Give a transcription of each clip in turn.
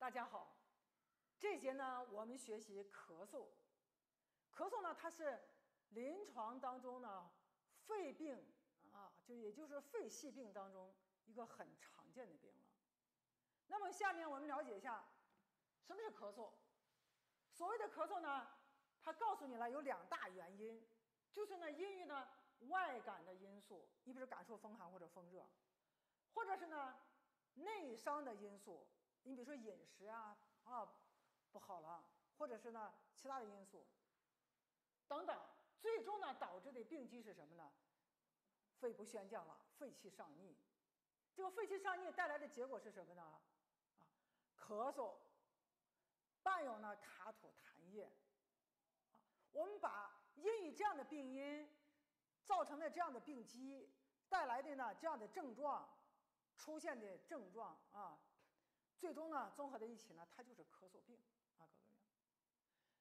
大家好，这节呢我们学习咳嗽。咳嗽呢，它是临床当中呢肺病也就是肺系病当中一个很常见的病了。那么下面我们了解一下什么是咳嗽。所谓的咳嗽呢，它告诉你了有两大原因，就是呢因于呢外感的因素，你比如感受风寒或者风热，或者是呢内伤的因素，你比如说饮食不好了，或者是呢其他的因素等等，最终呢导致的病机是什么呢？肺部宣降了，肺气上逆。这个肺气上逆带来的结果是什么呢？咳嗽，伴有呢卡吐痰液。我们把因于这样的病因造成的这样的病机带来的呢这样的症状出现的症状最终呢综合在一起呢，它就是咳嗽病咳嗽病。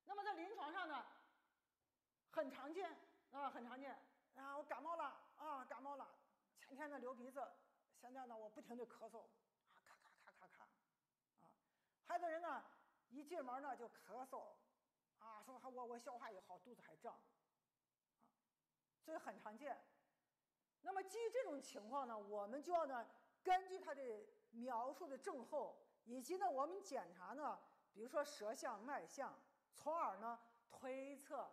那么在临床上呢，很常见我感冒了，前天呢流鼻子，现在呢我不停的咳嗽咔还有的人呢一进门呢就咳嗽说我消化也好，肚子还胀所以很常见。那么基于这种情况呢，我们就要呢根据他的描述的症候，以及呢我们检查呢比如说舌象脉象，从而呢推测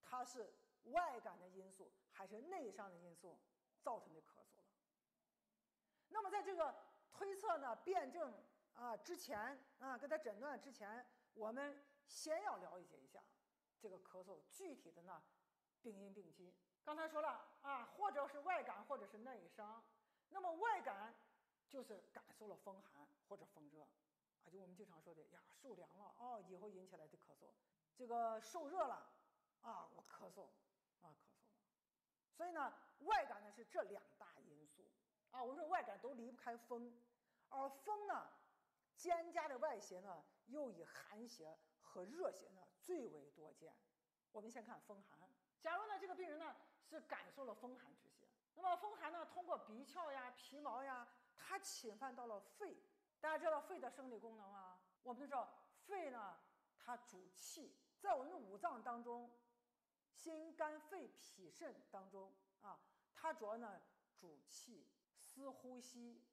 它是外感的因素还是内伤的因素造成的咳嗽了。那么在这个推测呢辩证之前给他诊断之前，我们先要了解一下这个咳嗽具体的呢病因病机。刚才说了或者是外感或者是内伤。那么外感就是感受了风寒或者风热就我们经常说的受凉了以后引起来的咳嗽。这个受热了我咳嗽了。所以呢外感呢是这两大因素我们说外感都离不开风，而风呢兼加的外邪呢又以寒邪和热邪呢最为多见。我们先看风寒。假如呢这个病人呢是感受了风寒之邪，那么风寒呢通过鼻窍皮毛它侵犯到了肺。大家知道肺的生理功能我们都知道肺呢它主气，在我们的五脏当中，心肝肺脾肾当中它主要呢主气、司呼吸、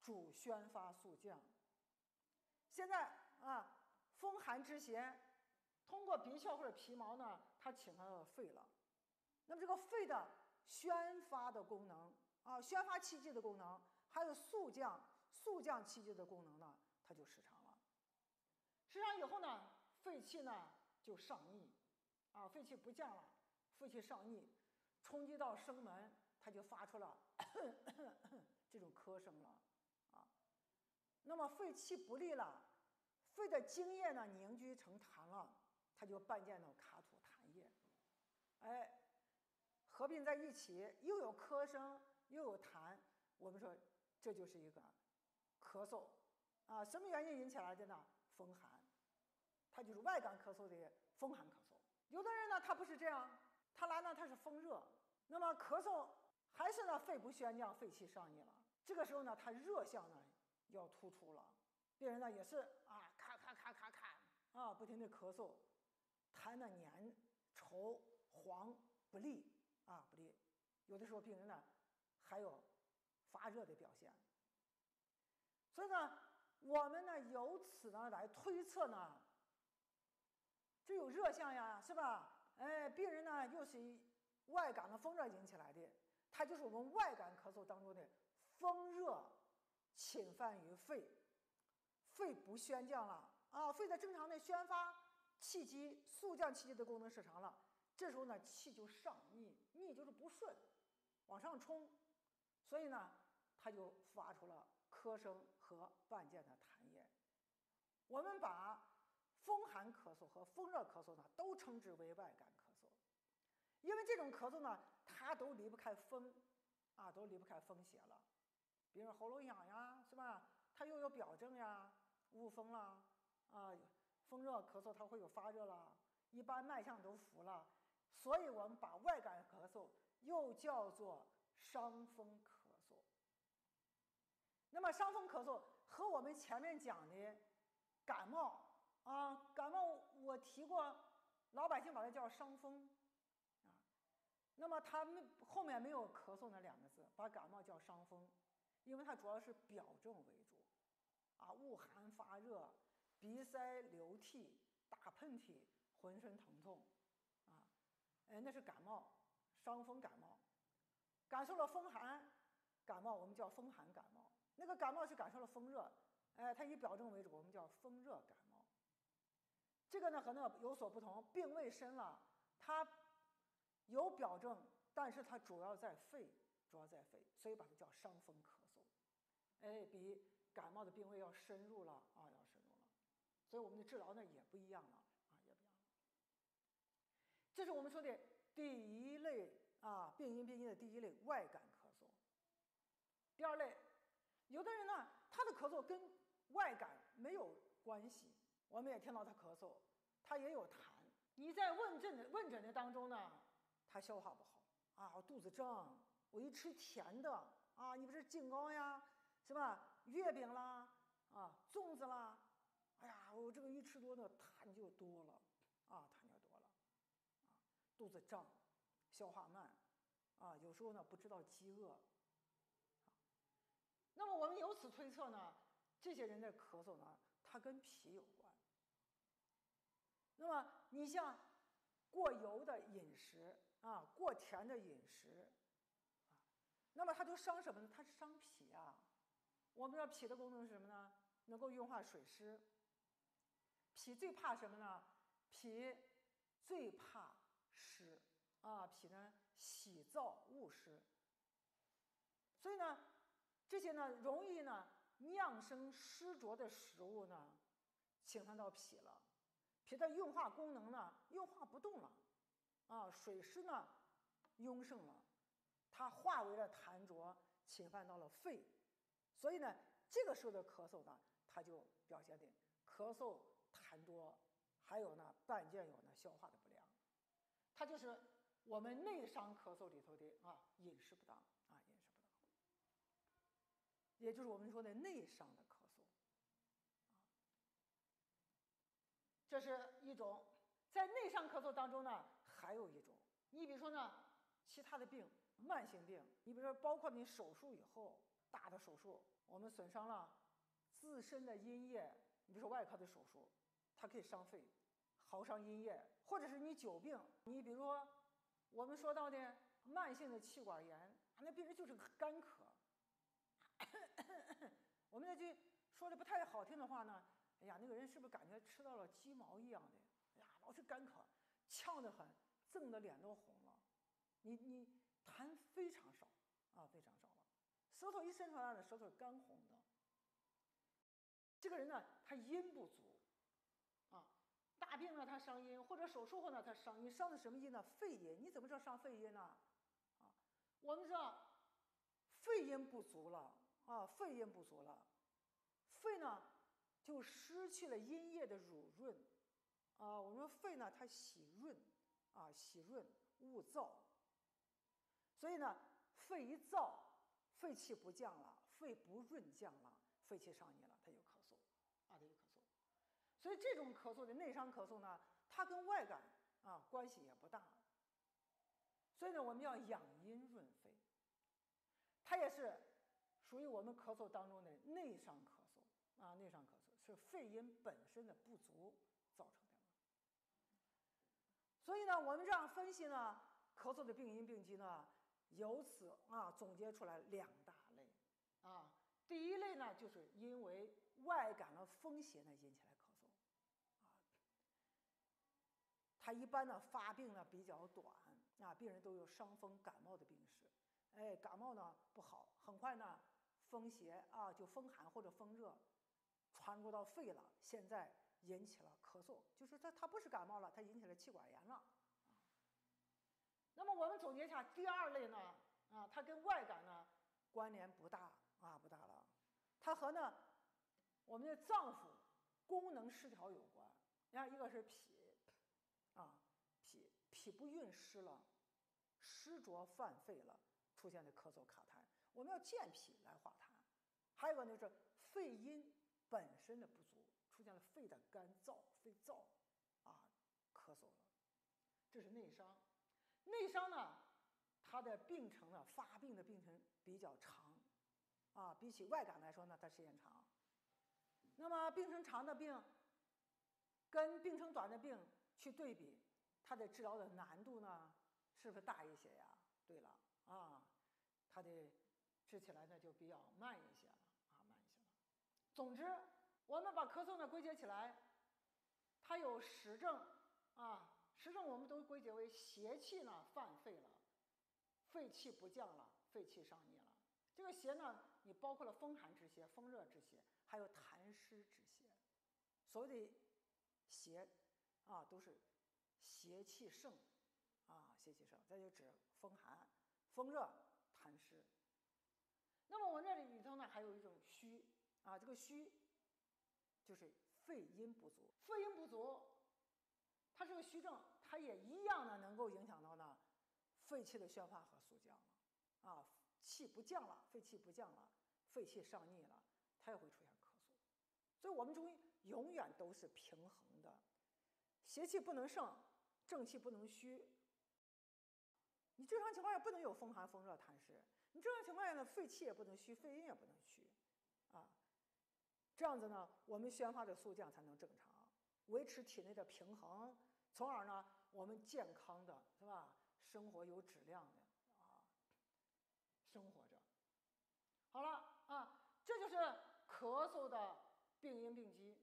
主宣发肃降。现在风寒之邪通过鼻窍或者皮毛呢它侵犯到了肺了。那么这个肺的宣发的功能宣发气机的功能，还有肃降气机的功能呢它就失常了。失常以后呢肺气呢就上逆肺气不降了，肺气上逆，冲击到声门，它就发出了这种咳声了那么肺气不利了，肺的津液呢凝聚成痰了，它就伴见到卡吐痰液。合并在一起，又有咳声又有痰，我们说这就是一个咳嗽什么原因引起来的呢？风寒，它就是外感咳嗽的风寒咳嗽。有的人呢他不是这样，他来呢他是风热，那么咳嗽还是呢肺不宣降，肺气上逆了。这个时候呢他热象呢要突出了，病人呢也是咔不停的咳嗽，痰呢粘稠黄不利不利。有的时候病人呢还有发热的表现。所以呢我们呢由此呢来推测呢，这有热象是吧？病人呢又是外感的风热引起来的，它就是我们外感咳嗽当中的风热侵犯于肺，肺不宣降了肺的正常的宣发气机、肃降气机的功能失常了。这时候呢气就上逆，逆就是不顺，往上冲，所以呢它就发出了咳声和伴见的痰液。我们把风寒咳嗽和风热咳嗽呢都称之为外感咳嗽，因为这种咳嗽呢它都离不开风都离不开风邪了。比如喉咙痒是吧？它又有表症恶风了风热咳嗽它会有发热了，一般脉象都浮了。所以我们把外感咳嗽又叫做伤风咳嗽。那么伤风咳嗽和我们前面讲的感冒啊，感冒我提过，老百姓把它叫伤风啊。那么他们后面没有咳嗽那2个字，把感冒叫伤风，因为它主要是表症为主啊，恶寒发热、鼻塞流涕、打喷嚏、浑身疼痛啊，那是感冒，伤风感冒。感受了风寒感冒，我们叫风寒感冒。那个感冒是感受了风热，它以表症为主，我们叫风热感冒。这个呢和那有所不同，病未深了，它有表症，但是它主要在肺，所以把它叫伤风咳嗽。比感冒的病危要深入了啊，要深入了。所以我们的治疗呢也不一样了啊，也不一样了。这是我们说的第一类啊，病因病机的第一类外感咳嗽。第二类，有的人呢，他的咳嗽跟外感没有关系，我们也听到他咳嗽，他也有痰。你在问诊的当中呢，他消化不好啊，我肚子胀，我一吃甜的啊，你不是杏糕呀，是吧？月饼啦，啊，粽子啦，哎呀，我这个一吃多呢，痰就多了啊，肚子胀，消化慢啊，有时候呢不知道饥饿。那么我们由此推测呢，这些人的咳嗽呢，它跟脾有关。那么你像过油的饮食啊，过甜的饮食啊，那么它都伤什么呢？它是伤脾啊。我们知道脾的功能是什么呢？能够运化水湿。脾最怕什么呢？脾最怕湿啊，脾呢喜燥恶湿。所以呢，这些呢容易呢酿生湿浊的食物呢，侵犯到脾了，脾的运化功能呢运化不动了，啊，水湿呢壅盛了，它化为了痰浊，侵犯到了肺，所以呢，这个时候的咳嗽呢，它就表现的咳嗽痰多，还有呢伴见有呢消化的不良，它就是我们内伤咳嗽里头的啊饮食不当啊，饮食不当。也就是我们说的内伤的咳嗽，这是一种。在内伤咳嗽当中呢，还有一种，你比如说呢，其他的病，慢性病，你比如说包括你手术以后，大的手术，我们损伤了自身的阴液，你比如说外科的手术，它可以伤肺，耗伤阴液，或者是你久病，你比如说我们说到的慢性的气管炎，那病人就是干咳。我们那句说的不太好听的话呢，哎呀，那个人是不是感觉吃到了鸡毛一样的？哎呀，老是干咳，呛得很，憎得脸都红了。你痰非常少啊，非常少了，舌头一伸出来呢，舌头是干红的。这个人呢，他阴不足啊，大病呢他伤阴，或者手术后呢他伤阴，伤的什么阴呢？肺阴。你怎么知道伤肺阴呢？啊，我们知道肺阴不足了啊，肺阴不足了，肺呢就失去了阴液的濡润啊。我们说肺呢它喜润啊，喜润勿燥，所以呢肺一燥，肺气不降了，肺不润降了，肺气上逆了，它就咳嗽啊，它就咳嗽。所以这种咳嗽的内伤咳嗽呢，它跟外感啊关系也不大。所以呢，我们要养阴润肺，它也是属于我们咳嗽当中的内伤咳嗽啊，内伤咳嗽是肺阴本身的不足造成的。所以呢，我们这样分析呢，咳嗽的病因病机呢，由此啊总结出来2大类啊。第一类呢，就是因为外感的风邪呢引起来咳嗽啊，它一般呢发病呢比较短啊，病人都有伤风感冒的病史。感冒呢不好，很快呢风邪啊就风寒或者风热传入到肺了，现在引起了咳嗽，就是它不是感冒了，它引起了气管炎了。那么我们总结一下，第二类呢啊，它跟外感呢关联不大啊，不大了，它和呢我们的脏腑功能失调有关。你看，一个是脾啊，脾不运湿了，湿浊犯肺了，出现的咳嗽卡痰，我们要健脾来化痰。还有一个呢是肺阴本身的不足，出现了肺的干燥、肺燥咳嗽了。这是内伤。内伤呢，它的病程呢，发病的病程比较长比起外感来说呢，它时间长。那么病程长的病跟病程短的病去对比，它的治疗的难度呢，是不是大一些呀？对了它的治起来呢就比较慢一些了慢一些了。总之，我们把咳嗽呢归结起来，它有实证实证我们都归结为邪气呢犯肺了，肺气不降了，肺气上逆了。这个邪呢，你包括了风寒之邪、风热之邪，还有痰湿之邪。所谓的邪都是邪气盛邪气盛，这就指风寒、风热、痰湿。那么我这里头呢，还有一种虚这个虚就是肺阴不足。肺阴不足，它这个虚症，它也一样呢，能够影响到呢肺气的宣化和肃降了气不降了，肺气不降了，肺气上逆了，它也会出现咳嗽。所以我们中医永远都是平衡的，邪气不能盛，正气不能虚。你正常情况下不能有风寒、风热、痰湿，你正常情况下呢，肺气也不能虚，肺阴也不能虚这样子呢，我们宣化的肃降才能正常，维持体内的平衡，从而呢，我们健康的是吧，生活有质量的生活着。好了这就是咳嗽的病因病机。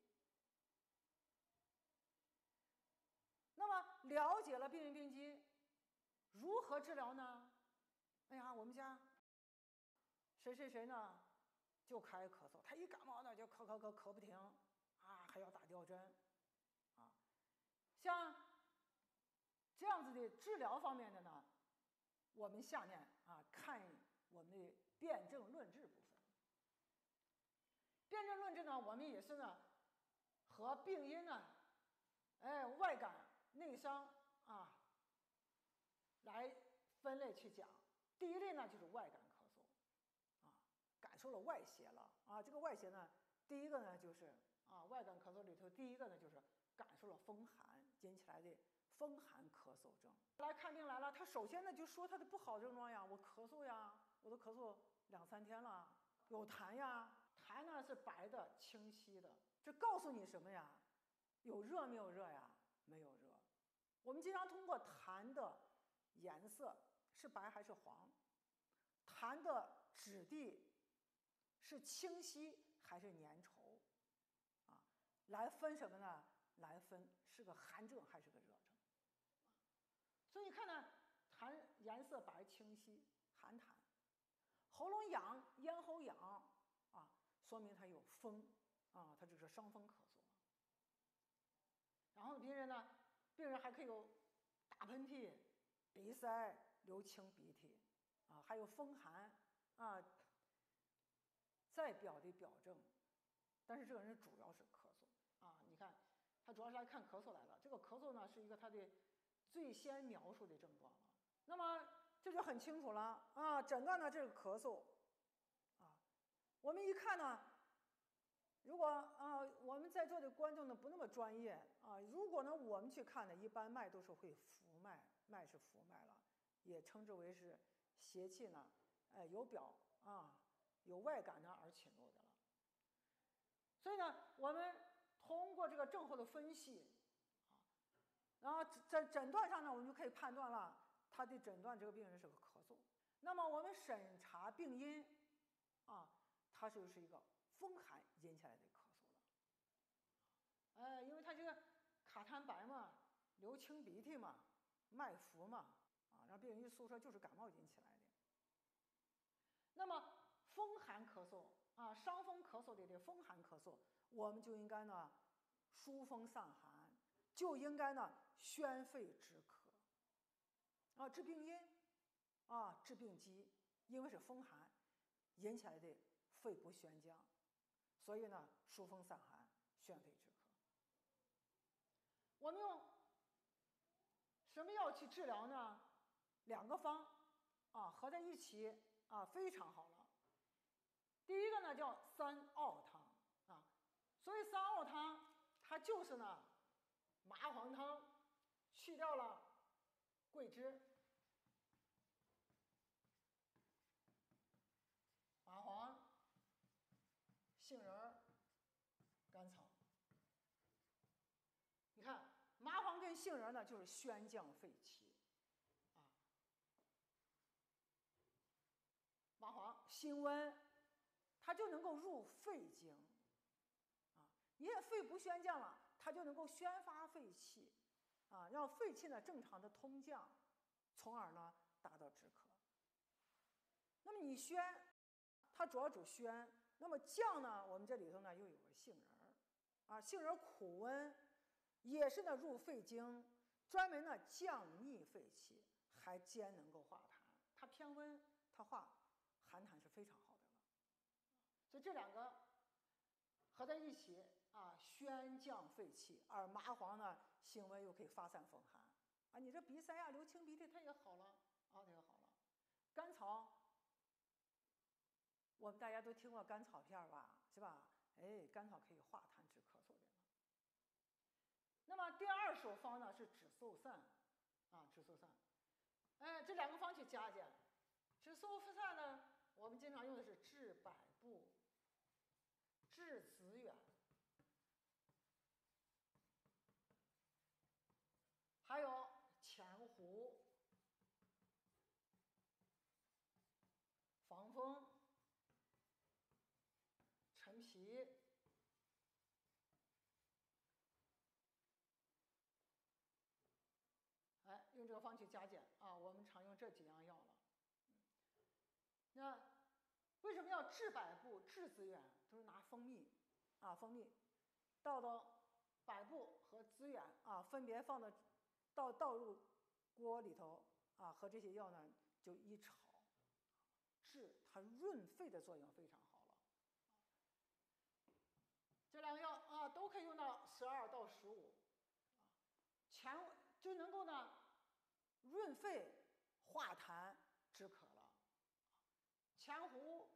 那么了解了病因病机，如何治疗呢？哎呀，我们家谁谁谁呢，就开咳嗽，他一感冒呢就咳不停还要打吊针像这样子的治疗方面的呢，我们下面看我们的辨证论治部分。辨证论治呢，我们也是呢和病因呢外感、内伤来分类去讲。第一类呢就是外感咳嗽感受了外邪了这个外邪呢，第一个呢就是外感咳嗽里头第一个呢就是感受了风寒引起来的风寒咳嗽症。来看病来了，他首先呢就说他的不好症状呀，我咳嗽呀，我都咳嗽2、3天了，有痰呀，痰呢是白的、清晰的，这告诉你什么呀？有热没有热呀？没有热。我们经常通过痰的颜色是白还是黄，痰的质地是清晰还是粘稠来分什么呢？来分是个寒症还是个热症所以你看呢，痰颜色白清晰，寒痰，喉咙痒、咽喉痒说明它有风它就是伤风咳嗽。然后病人还可以有打喷嚏、鼻塞、流清鼻涕还有风寒再表的表证。但是这个人主要是咳嗽你看他主要是来看咳嗽来了。这个咳嗽呢是一个他的最先描述的症状了。那么这就很清楚了诊断呢这个咳嗽我们一看呢，如果我们在座的观众呢不那么专业如果呢我们去看呢，一般脉都是会浮脉，脉是浮脉了，也称之为是邪气呢由表有外感呢而侵入的了。所以呢，我们通过这个症候的分析然后在诊断上呢，我们就可以判断了，他的诊断这个病人是个咳嗽。那么我们审查病因它就是一个风寒引起来的咳嗽了因为他这个卡痰白嘛，流清鼻涕嘛，脉浮嘛让病人一诉说就是感冒引起来的。那么风寒咳嗽伤风咳嗽里的风寒咳嗽，我们就应该呢疏风散寒，就应该呢宣肺止咳治病因治病机，因为是风寒引起来的肺不宣降，所以呢疏风散寒，宣肺止咳。我们用什么药去治疗呢？2个方合在一起非常好了。第一个呢叫3奥汤所以3奥汤它就是呢麻黄汤去掉了桂枝、麻黄、杏仁、甘草。你看麻黄跟杏仁呢，就是宣降肺气，啊，麻黄辛温，它就能够入肺经，啊，你也肺不宣降了，它就能够宣发肺气，啊，让肺气呢正常的通降，从而呢达到止咳。那么你宣，它主要主宣，那么降呢，我们这里头呢又有个杏仁儿，啊，杏仁苦温，也是呢入肺经，专门呢降逆肺气，还兼能够化痰。它偏温，它化寒痰是非常好的了。所以这两个合在一起啊，宣降肺气，而麻黄呢性温又可以发散风寒啊，你这鼻塞呀、流清鼻涕它也好了啊，它也好了。甘草，我们大家都听过甘草片吧，是吧？哎，甘草可以化痰治咳嗽的。那么第二手方呢是止嗽散，啊，止嗽散。哎，这两个方去加减。止嗽散呢，我们经常用的是治百部、治子远，还有前胡、防风、陈皮。哎，用这个方去加减啊，我们常用这几样药了。那为什么要治百部、治子远？都是拿蜂蜜啊，蜂蜜倒到百部和子远啊，分别放到倒入锅里头啊，和这些药呢就一炒，治它润肺的作用非常好了。这两个药啊都可以用到12到15，前就能够呢润肺化痰止咳了。前胡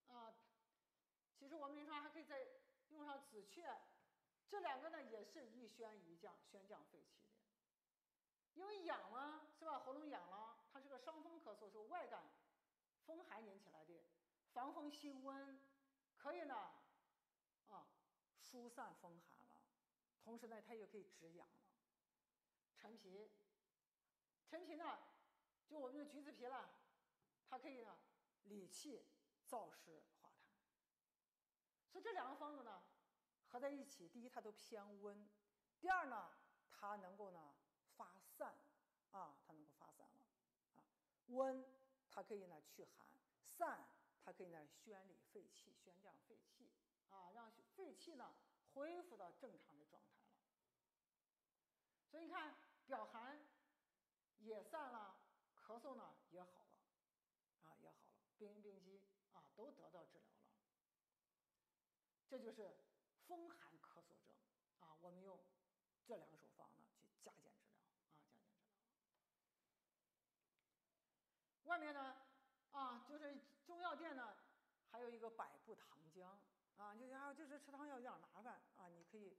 啊，其实我们临床还可以再用上紫雀，这两个呢也是一宣一降，宣降肺气的。因为痒嘛，是吧？喉咙痒了，它是个伤风咳嗽，是外感风寒引起来的，防风辛温，可以呢啊疏散风寒了，同时呢它也可以止痒了。陈皮，陈皮呢就我们的橘子皮了，它可以呢理气燥湿化痰。所以这两个方子呢合在一起，第一它都偏温，第二呢它能够呢发散啊，它能够发散了啊。温它可以呢去寒，散它可以呢宣理肺气，宣降肺气啊，让肺气呢恢复到正常的状态了。所以你看表寒也散了，咳嗽呢也好了啊，也好了，病因病机啊都得到治疗了。这就是风寒咳嗽症啊，我们用这两手方呢去加减治疗啊，加减治疗。外面呢啊，就是中药店呢还有一个百步糖浆啊，就是吃汤药有点麻烦啊，你可以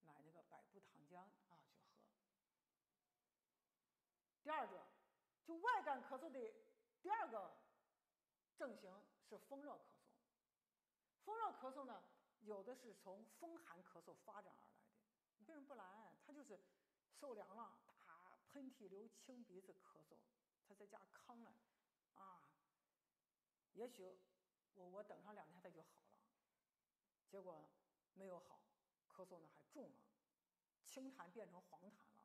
买那个百步糖浆啊去喝。第二个，就外感咳嗽的第二个症型是风热咳嗽。风热咳嗽呢，有的是从风寒咳嗽发展而来的，你病人不来，他就是受凉了，打喷嚏、流清鼻子、咳嗽，他在家康了，啊，也许我等上2天他就好了，结果没有好，咳嗽呢还重了，清痰变成黄痰了。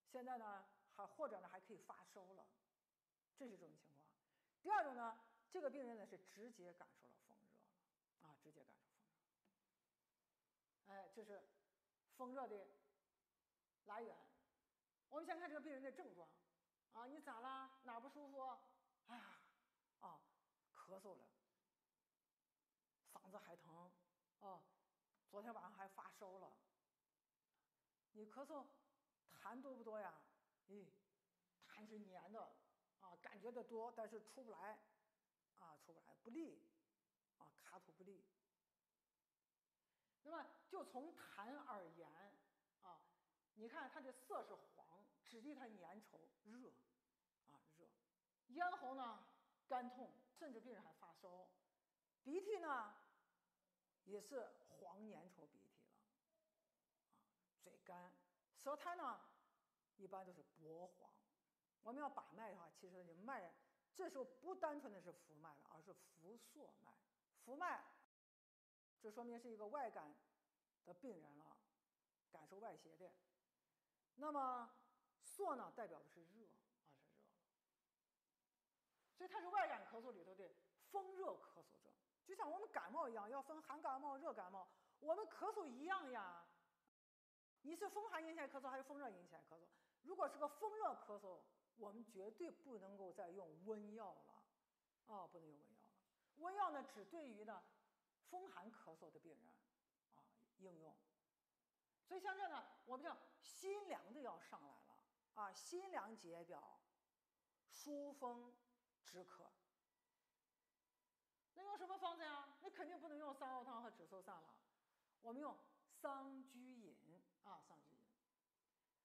现在呢或者呢还可以发烧了，这是一种情况。第二种呢，这个病人呢是直接感受了风热了啊，直接感受风热。哎，这是风热的来源。我们先看这个病人的症状啊，你咋了？哪不舒服？哎呀，啊，咳嗽了，嗓子还疼，哦，昨天晚上还发烧了。你咳嗽痰多不多呀？咦，痰是黏的啊，感觉的多，但是出不来啊，出不来，不利啊，卡吐不利。那么就从痰而言啊，你看它的色是黄，指的它粘稠热啊热。咽喉呢干痛，甚至病人还发烧。鼻涕呢也是黄粘稠鼻涕了啊，嘴干。舌苔呢一般都是薄黄。我们要把脉的话，其实这脉这时候不单纯的是浮脉了，而是浮硕脉。浮脉，这说明是一个外感的病人了，感受外邪的。那么硕呢，代表的是热啊，是热。所以它是外感咳嗽里头的风热咳嗽症，就像我们感冒一样，要分寒感冒、热感冒。我们咳嗽一样呀，你是风寒引起来咳嗽还是风热引起来咳嗽？如果是个风热咳嗽，我们绝对不能够再用温药了，啊，不能用温药了。温药呢，只对于呢风寒咳嗽的病人啊应用。所以像这呢，我们叫辛凉的要上来了啊，辛凉解表，疏风止渴。那用什么方子呀？那肯定不能用桑奥汤和止嗽散了，我们用桑菊饮啊，桑菊饮。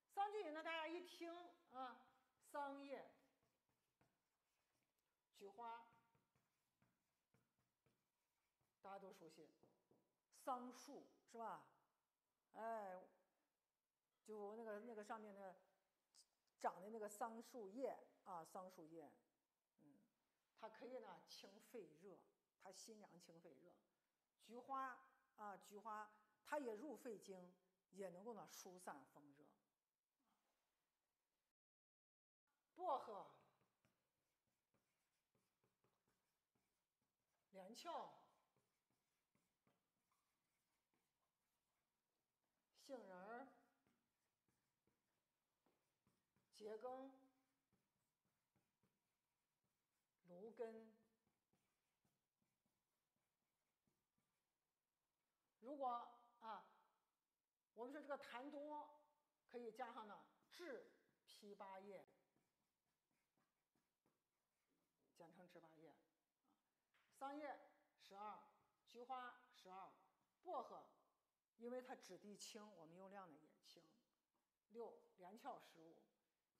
桑菊饮呢，大家一听啊，桑叶、菊花，大家都熟悉。桑树是吧？哎，就那个上面的长的那个桑树叶啊，桑树叶，它可以呢清肺热，它辛凉清肺热。菊花啊，菊花它也入肺经，也能够呢疏散风热。薄荷、连翘、杏仁儿、桔梗、芦根。如果啊，我们说这个痰多，可以加上呢枳、枇杷叶，简称枳杷叶。桑叶12，菊花12，薄荷，因为它质地轻，我们用量呢也轻。6，连翘15，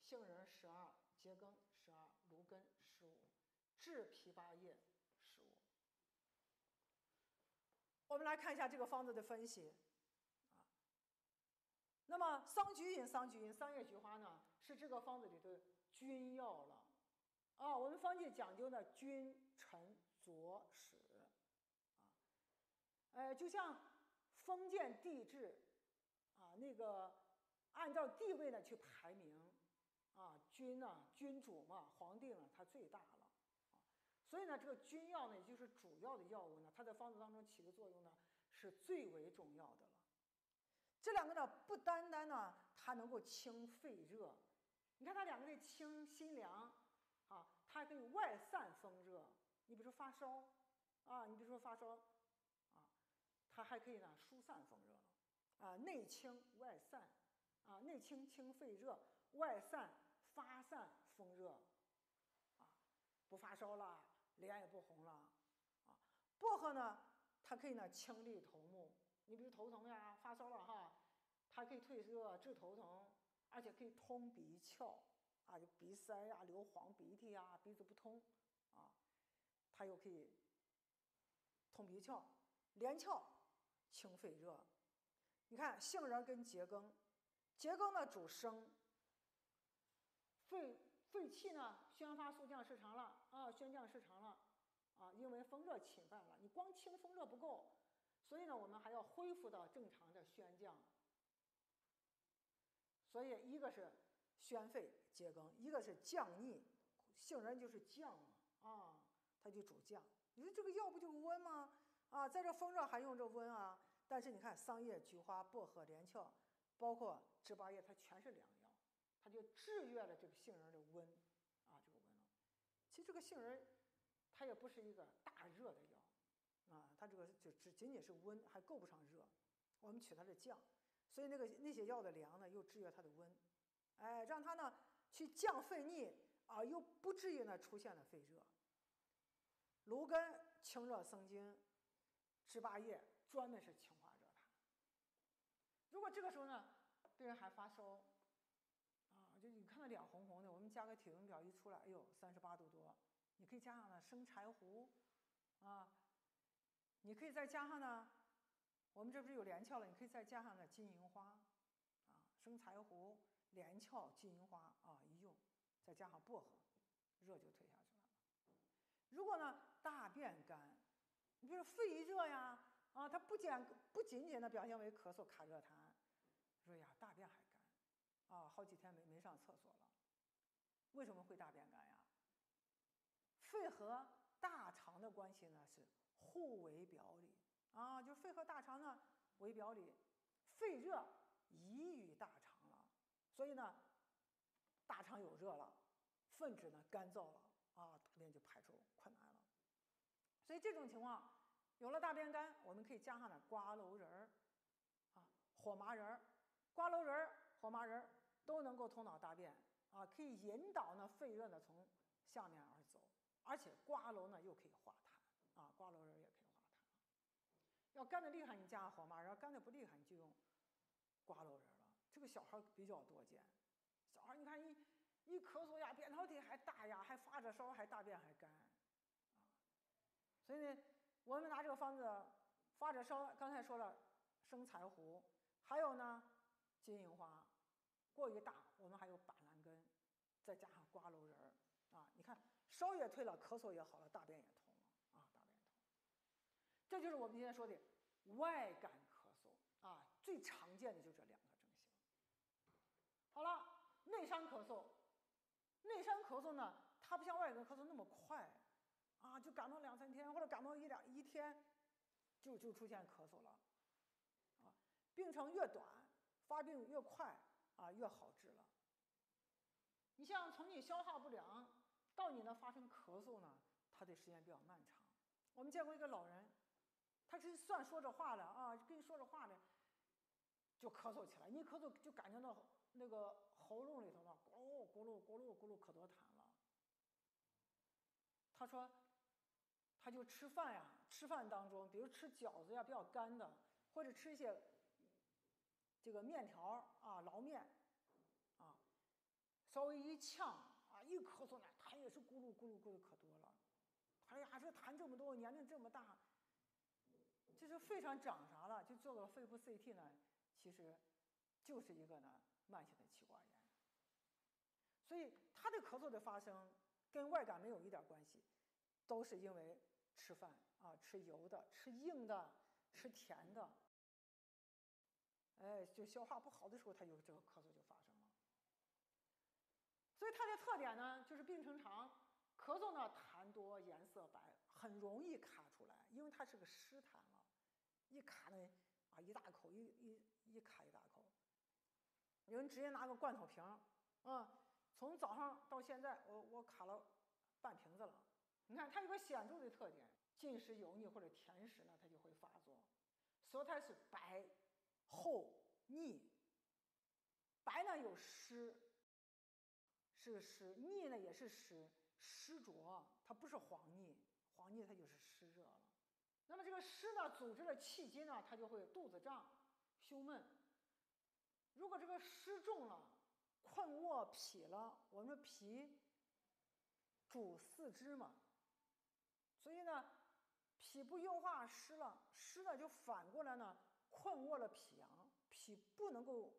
杏仁12，桔梗12，芦根15，枳、枇杷叶15。我们来看一下这个方子的分析啊。那么桑菊饮、桑叶菊花呢，是这个方子里的君药了啊。我们方剂讲究呢君臣佐使啊，就像封建帝制啊，那个按照地位呢去排名啊，君呢君主嘛，皇帝呢他最大了啊，所以呢这个君药呢，也就是主要的药物呢，它在方子当中起的作用呢是最为重要的了。这两个呢不单单呢它能够清肺热，你看它两个的清辛凉啊，它还可以外散风热。你比如说发烧啊，啊，它还可以呢疏散风热了啊，内清外散啊，内清清肺热，外散发散风热啊，不发烧了，脸也不红了啊。薄荷呢，它可以呢清利头目，你比如头疼呀，发烧了哈，它可以退热治头疼，而且可以通鼻窍啊，就鼻塞呀、流黄鼻涕呀、鼻子不通啊，它又可以通鼻窍，连翘清肺热。你看杏仁跟桔梗，桔梗呢主升，肺气呢宣发肃降失常了啊，宣降失常了啊，因为风热侵犯了，你光清风热不够，所以呢我们还要恢复到正常的宣降。所以一个是宣肺桔梗，一个是降逆，杏仁就是降嘛啊，它就主降。你说这个药不就是温吗？啊，在这风热还用这温啊？但是你看桑叶、菊花、薄荷、连翘，包括枳杷叶，它全是凉药，它就制约了这个杏仁的温啊，这个温了。其实这个杏仁它也不是一个大热的药啊，它这个就仅仅是温，还够不上热。我们取它的降，所以那些药的凉呢，又制约它的温，哎，让它呢去降肺逆啊，又不至于呢出现了肺热。芦根清热生津，枳杷叶专门是清化热痰如果这个时候呢，病人还发烧，就你看到脸红红的，我们加个体温表一出来，哎呦，38度多，你可以加上呢生柴胡，你可以再加上呢，我们这不是有连翘了，你可以再加上呢金银花，生柴胡、连翘、金银花一用，再加上薄荷，热就退下去了。如果呢大便干，你比如说肺一热呀，它不仅仅的表现为咳嗽、卡热痰，说呀大便还干，好几天没上厕所了。为什么会大便干呀？肺和大肠的关系呢是互为表里就是肺和大肠呢为表里，肺热宜于大肠了，所以呢大肠有热了，粪质呢干燥了大便就排出困难了。所以这种情况有了大便干，我们可以加上呢瓜蒌仁火麻仁，瓜蒌仁、火麻仁都能够通导大便可以引导呢肺热呢从下面而走，而且瓜蒌呢又可以化痰瓜蒌仁也可以化痰。要干的厉害，你加火麻仁；干的不厉害，你就用瓜蒌仁了。这个小孩比较多见，小孩你看一咳嗽呀，扁桃体还大呀，还发着烧，还大便还干所以呢，我们拿这个方子发着烧，刚才说了生柴胡，还有呢金银花，过于大我们还有板蓝根，再加上瓜蒌仁你看烧也退了，咳嗽也好了，大便也通了大便通。这就是我们今天说的外感咳嗽最常见的就这2个症型。好了，内伤咳嗽，内伤咳嗽呢，它不像外感咳嗽那么快就感冒2-3天，或者感冒一天就出现咳嗽了病程越短，发病越快越好治了。你像从你消化不良到你呢发生咳嗽呢，它的时间比较漫长。我们见过一个老人，他是算说着话的跟你说着话的，就咳嗽起来，一咳嗽就感觉到那个喉咙里头呢咕噜咕噜咕噜咕噜可多痰了。他说他就吃饭当中，比如吃饺子呀比较干的，或者吃一些这个面条捞面稍微一呛一咳嗽呢，痰也是咕噜咕噜咕噜可多了。哎呀，这痰这么多，年龄这么大，这是肺上长啥了？就做个肺部 CT 呢，其实就是一个呢慢性的气管炎。所以他的咳嗽的发生跟外感没有一点关系，都是因为吃饭吃油的、吃硬的、吃甜的，就消化不好的时候，他有这个咳嗽就发生了。所以它的特点呢，就是病程长，咳嗽呢痰多颜色白，很容易卡出来，因为它是个湿痰了，一卡呢一大口一卡一大口。有人直接拿个罐头瓶从早上到现在我卡了半瓶子了。你看它有个显著的特点，进食油腻或者甜食呢，它就会发作。舌苔是白、厚、腻，白呢有湿，是湿；腻呢也是湿，湿浊，它不是黄腻，黄腻它就是湿热了。那么这个湿呢，组织了气机呢，它就会肚子胀、胸闷。如果这个湿重了，困卧脾了，我们脾主四肢嘛，所以呢，脾不运化湿了，湿呢就反过来呢困卧了脾阳，脾不能够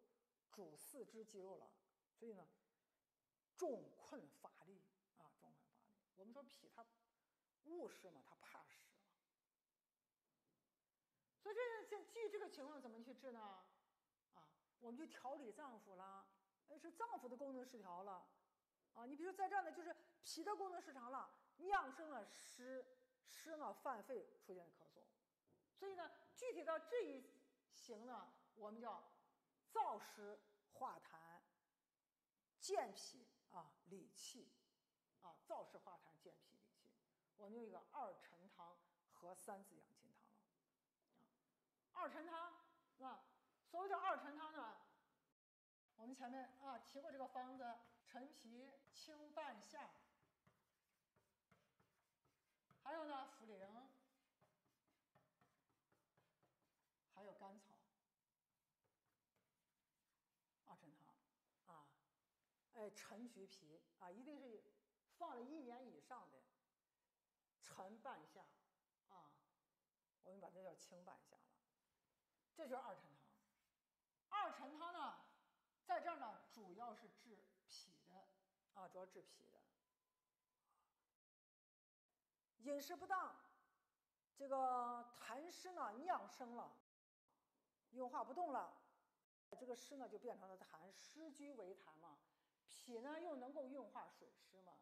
主四肢肌肉了，所以呢重困乏力重困乏力。我们说脾它恶湿嘛，它怕湿了，所以基于这个情况怎么去治呢？我们就调理脏腑啦，是脏腑的功能失调了你比如说在这儿呢，就是脾的功能失常了，酿生了湿呢犯肺，出现咳嗽。所以呢，具体到这一型呢，我们叫燥湿化痰健脾理气燥湿化痰健脾理气。我们用一个2陈汤和3字养心汤了2陈汤所谓的2陈汤呢，我们前面提过这个方子：陈皮、清半夏，还有呢茯苓，还有甘草。陈橘皮啊，一定是放了1年以上的，陈半夏啊，我们把这叫清半夏了。这就是二陈汤。二陈汤呢，在这儿呢，主要是治脾的啊，主要治脾的。饮食不当，这个痰湿呢酿生了，运化不动了，这个湿呢就变成了痰，湿居为痰嘛。脾呢又能够运化水湿嘛，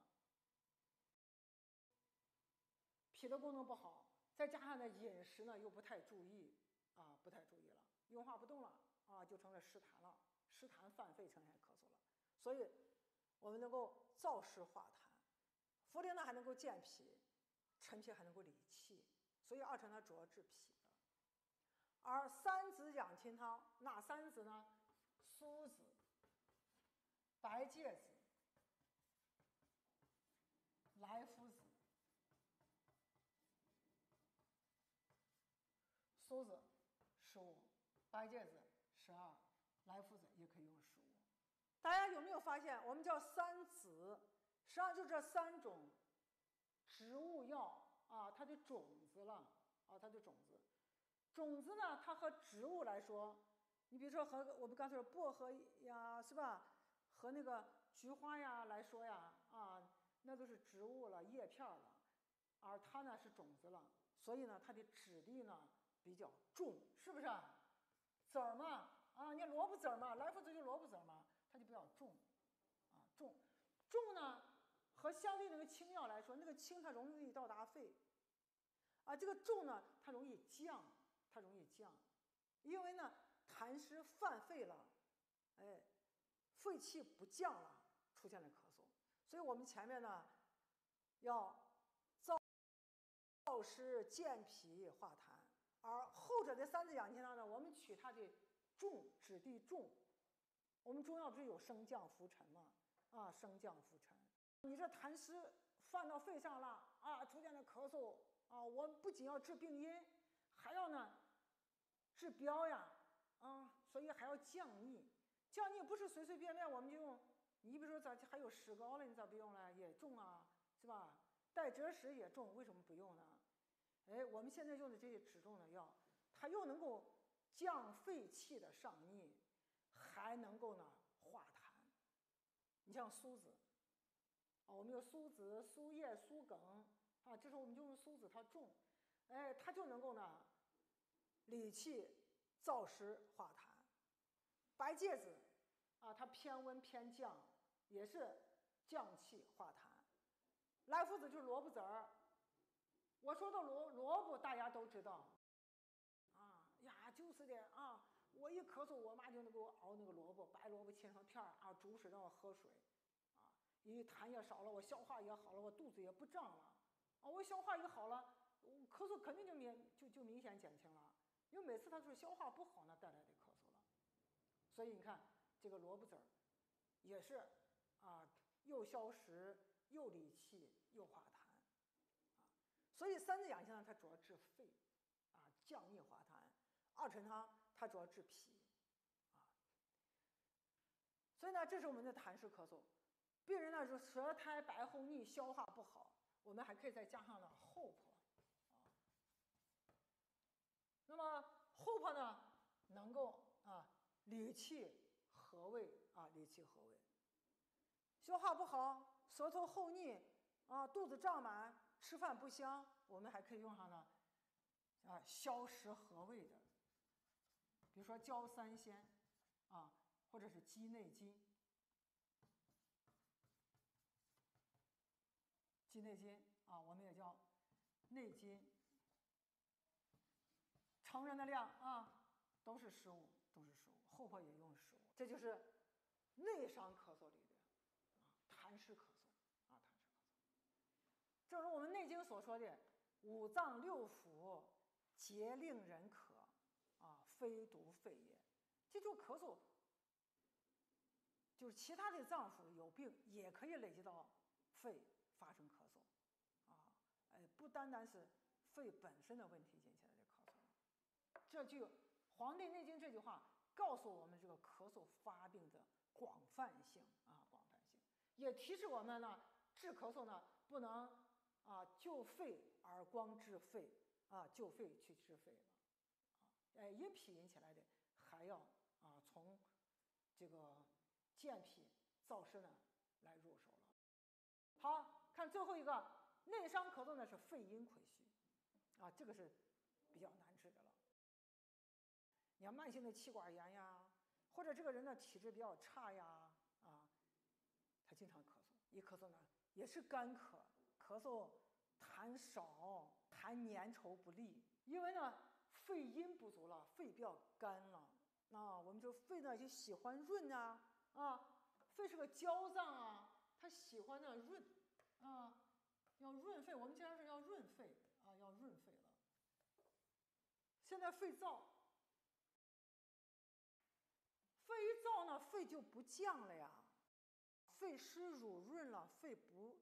脾的功能不好，再加上呢饮食呢又不太注意啊，不太注意了，运化不动了啊，就成了湿痰了，湿痰犯肺呈现咳嗽了。所以我们能够燥湿化痰，茯苓呢还能够健脾，陈皮还能够理气，所以二陈汤主要治脾的。而三子养亲汤，哪三子呢？苏子、白芥子、莱菔子。苏子15，白芥子12，莱菔子也可以用15。大家有没有发现，我们叫三子，实际上就这3种植物药啊，它的种子了啊，它的种子。种子呢，它和植物来说，你比如说和我们刚才说薄荷呀，是吧？和那个菊花呀来说呀，啊，那都是植物了，叶片了，而它呢是种子了，所以呢，它的质地呢比较重，是不是？籽儿嘛，啊，你萝卜籽儿嘛，莱菔子就萝卜籽儿嘛，它就比较重，啊，重呢，和相对那个清药来说，那个清它容易到达肺，啊，这个重呢，它容易降，因为呢痰湿犯肺了，哎，肺气不降了，出现了咳嗽，所以我们前面呢要燥湿健脾化痰，而后者的三子养亲汤呢，我们取它的重，质地重。我们中药不是有升降浮沉吗？啊，升降浮沉，你这痰湿犯到肺上了啊，出现了咳嗽啊，我不仅要治病因，还要呢治标呀啊，所以还要降逆。降逆不是随随便便我们就用，你比如说咱还有石膏了，你咋不用呢？也重啊，是吧？代赭石也重，为什么不用呢？哎，我们现在用的这些止重的药，它又能够降肺气的上逆，还能够呢化痰。你像苏子啊，我们有苏子、苏叶、苏梗啊，这时候我们就用苏子，它重，哎，它就能够呢理气、燥湿、化痰。白芥子啊，它偏温偏降，也是降气化痰。莱菔子就是萝卜籽儿，我说的萝卜大家都知道，啊呀，就是的啊，我一咳嗽，我妈就能给我熬那个萝卜，白萝卜切成片儿啊，煮水让我喝水，啊，因为痰也少了，我消化也好了，我肚子也不胀了，啊，我消化也好了，我咳嗽肯定就明显减轻了，因为每次它是消化不好呢带来的咳嗽了，所以你看这个萝卜籽儿也是啊，又消食又理气又化痰。所以三子养心汤它主要治肺，啊，降逆化痰；二陈汤它主要治脾，啊。所以呢，这是我们的痰湿咳嗽。病人呢，说舌苔白厚腻，消化不好，我们还可以再加上呢厚朴，啊。那么厚朴呢，能够啊理气和胃啊，理气和胃。消化不好，舌头厚腻啊，肚子胀满。吃饭不香，我们还可以用上呢，啊，消食和胃的，比如说焦三仙，啊，或者是鸡内金。鸡内金啊，我们也叫内金。成人的量啊，都是15，厚朴也用15，这就是内伤咳嗽里的啊痰湿咳嗽。正如我们《内经》所说的，5脏6腑皆令人咳，啊，非独肺也。这就咳嗽，就是其他的脏腑有病也可以累积到肺发生咳嗽，啊，哎，不单单是肺本身的问题引起来的咳嗽。这就《黄帝内经》这句话告诉我们这个咳嗽发病的广泛性啊，广泛性。也提示我们呢，治咳嗽呢不能救肺而光治肺救肺去治肺了因脾引起来的，还要从这个健脾燥湿呢来入手了。好，看最后一个内伤咳嗽呢是肺阴亏虚这个是比较难治的了。你看慢性的气管炎呀，或者这个人的体质比较差呀他经常咳嗽，一咳嗽呢也是干咳，咳嗽痰少，痰粘稠不利，因为呢肺阴不足了，肺比较干了我们说肺呢就喜欢润肺是个焦脏它喜欢呢润要润肺，我们经常说要润肺要润肺了。现在肺燥，肺一燥呢，肺就不降了呀，肺湿濡润了，肺不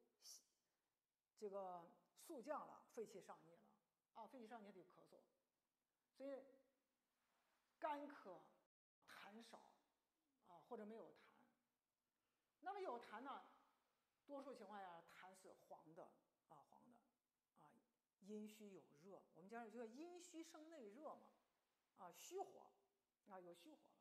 这个肃降了，肺气上逆了肺气上逆得咳嗽，所以干咳，痰少或者没有痰。那么有痰呢，多数情况下痰是黄的黄的阴虚有热，我们讲这个阴虚生内热嘛虚火有虚火了。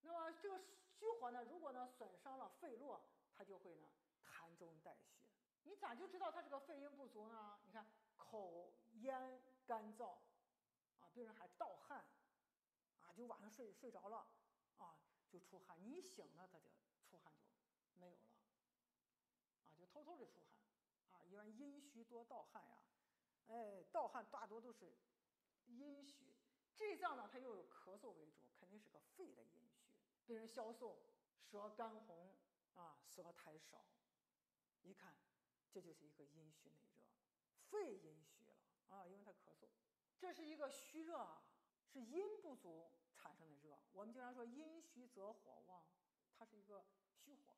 那么这个虚火呢，如果呢损伤了肺络，它就会呢痰中带血。你咋就知道它这个肺阴不足呢？你看口咽干燥病人还盗汗就晚上睡着了就出汗，你一醒了他就出汗就没有了就偷偷的出汗一般阴虚多盗汗呀盗汗大多都是阴虚，这脏呢它又有咳嗽为主，肯定是个肺的阴虚。病人消瘦，舌干红舌苔少，一看这就是一个阴虚内热，肺阴虚了因为它咳嗽。这是一个虚热是阴不足产生的热。我们经常说阴虚则火旺，它是一个虚火，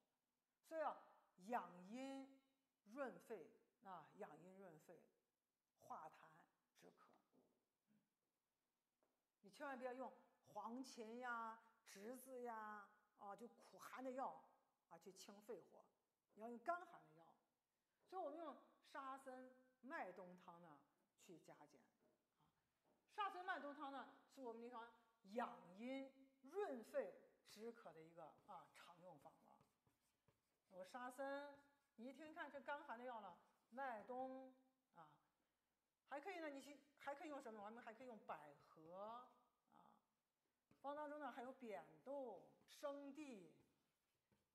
所以养阴润肺养阴润肺，化痰止咳。你千万别用黄芩呀、栀子呀就苦寒的药去清肺火，你要用甘寒的药。所以我们用沙参麦冬汤呢去加减沙参麦冬汤呢是我们临床养阴润肺止咳的一个常用方了。有沙参，你一听看这甘寒的药了，麦冬还可以呢，还可以用什么？我们还可以用百合方当中呢还有扁豆、生地。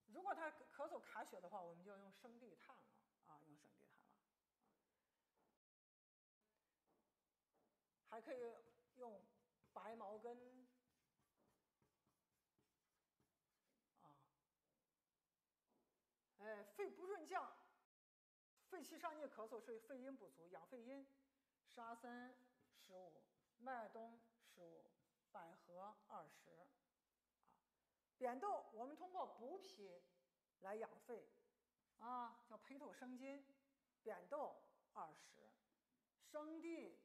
如果他咳嗽卡血的话，我们就要用生地炭了用生地炭了。还可以用白茅根肺不润降，肺气上逆咳嗽是肺阴不足，养肺阴，沙参15，麦冬15，百合20扁豆我们通过补脾来养肺叫培土生金，扁豆20，生地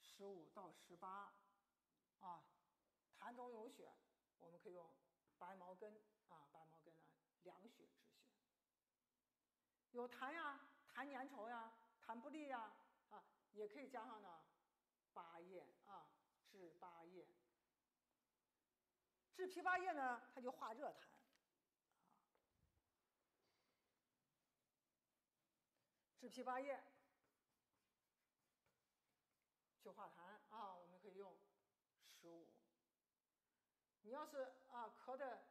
15到18痰中有血，我们可以用白茅根白茅根呢凉血止血。有痰呀，痰粘稠呀，痰不利呀也可以加上呢八叶治八叶。治枇杷叶呢，它就化热痰治枇杷叶去化痰我们可以用15。你要是咳的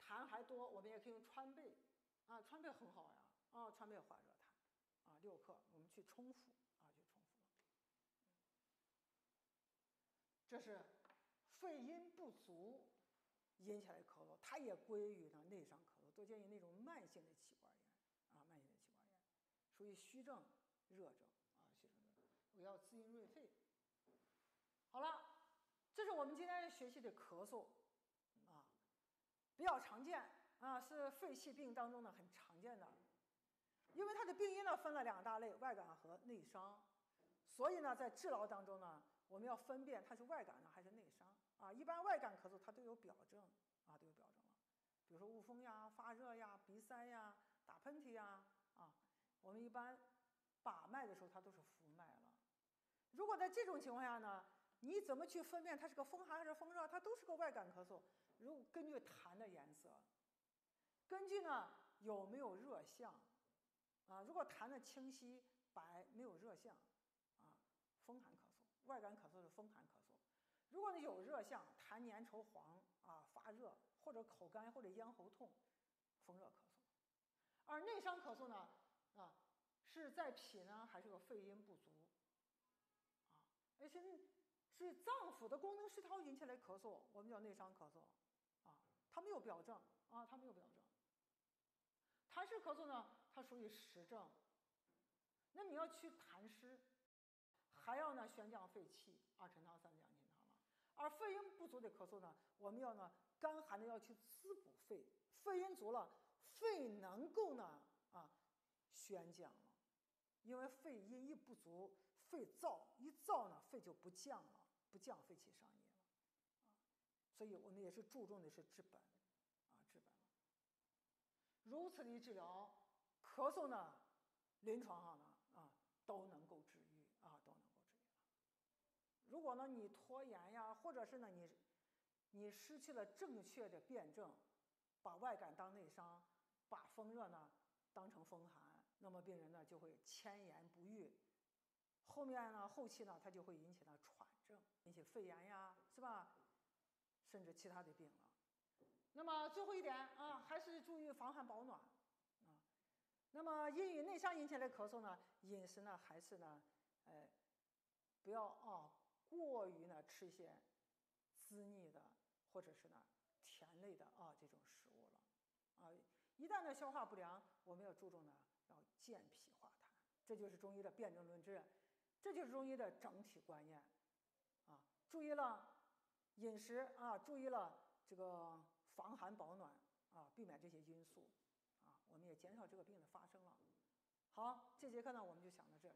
痰还多，我们也可以用川贝川贝很好呀川贝化热痰6克，我们去冲服去冲服。这是肺阴不足引起来的咳嗽，它也归于呢内伤咳嗽，多见于那种慢性的气管炎慢性的气管炎，属于虚症热症虚症热症，我要滋阴润肺。好了，这是我们今天学习的咳嗽比较常见是肺气病当中呢很常见的。因为它的病因呢分了2大类，外感和内伤，所以呢在治疗当中呢我们要分辨它是外感呢还是内伤一般外感咳嗽它都有表症都有表症了，比如说恶风呀、发热呀、鼻塞呀、打喷嚏呀，我们一般把脉的时候它都是浮脉了。如果在这种情况下呢，你怎么去分辨它是个风寒还是风热？它都是个外感咳嗽。根据痰的颜色，根据呢有没有热象，如果痰的清晰白没有热象，风寒咳嗽，外感咳嗽是风寒咳嗽。如果呢有热象，痰粘稠黄发热或者口干或者咽喉痛，风热咳嗽。而内伤咳嗽呢是在脾呢还是个肺阴不足而且是脏腑的功能失调引起来咳嗽，我们叫内伤咳嗽它没有表证它没有表证。痰湿咳嗽呢，它属于实证，那你要去痰湿，还要呢宣降肺气，2陈汤、3降清汤了。而肺阴不足的咳嗽呢，我们要呢干寒的要去滋补肺，肺阴足了，肺能够呢宣降了，因为肺阴一不足，肺燥，一燥呢肺就不降了，不降肺气上逆了所以我们也是注重的是治本治本了。如此的治疗，咳嗽呢临床上呢都能够治愈都能够治愈了。如果呢你拖延呀，或者是呢你失去了正确的辩证，把外感当内伤，把风热呢当成风寒，那么病人呢就会迁延不愈，后期呢它就会引起了喘症，引起肺炎呀，是吧？甚至其他的病了。那么最后一点还是注意防寒保暖那么因与内伤引起来咳嗽呢，饮食呢还是呢不要过于呢吃一些滋腻的或者是呢甜类的这种食物了一旦呢消化不良，我们要注重呢要健脾化痰，这就是中医的辨证论治，这就是中医的整体观念注意了饮食注意了这个防寒保暖避免这些因素我们也减少这个病的发生了。好，这节课呢我们就讲到这里。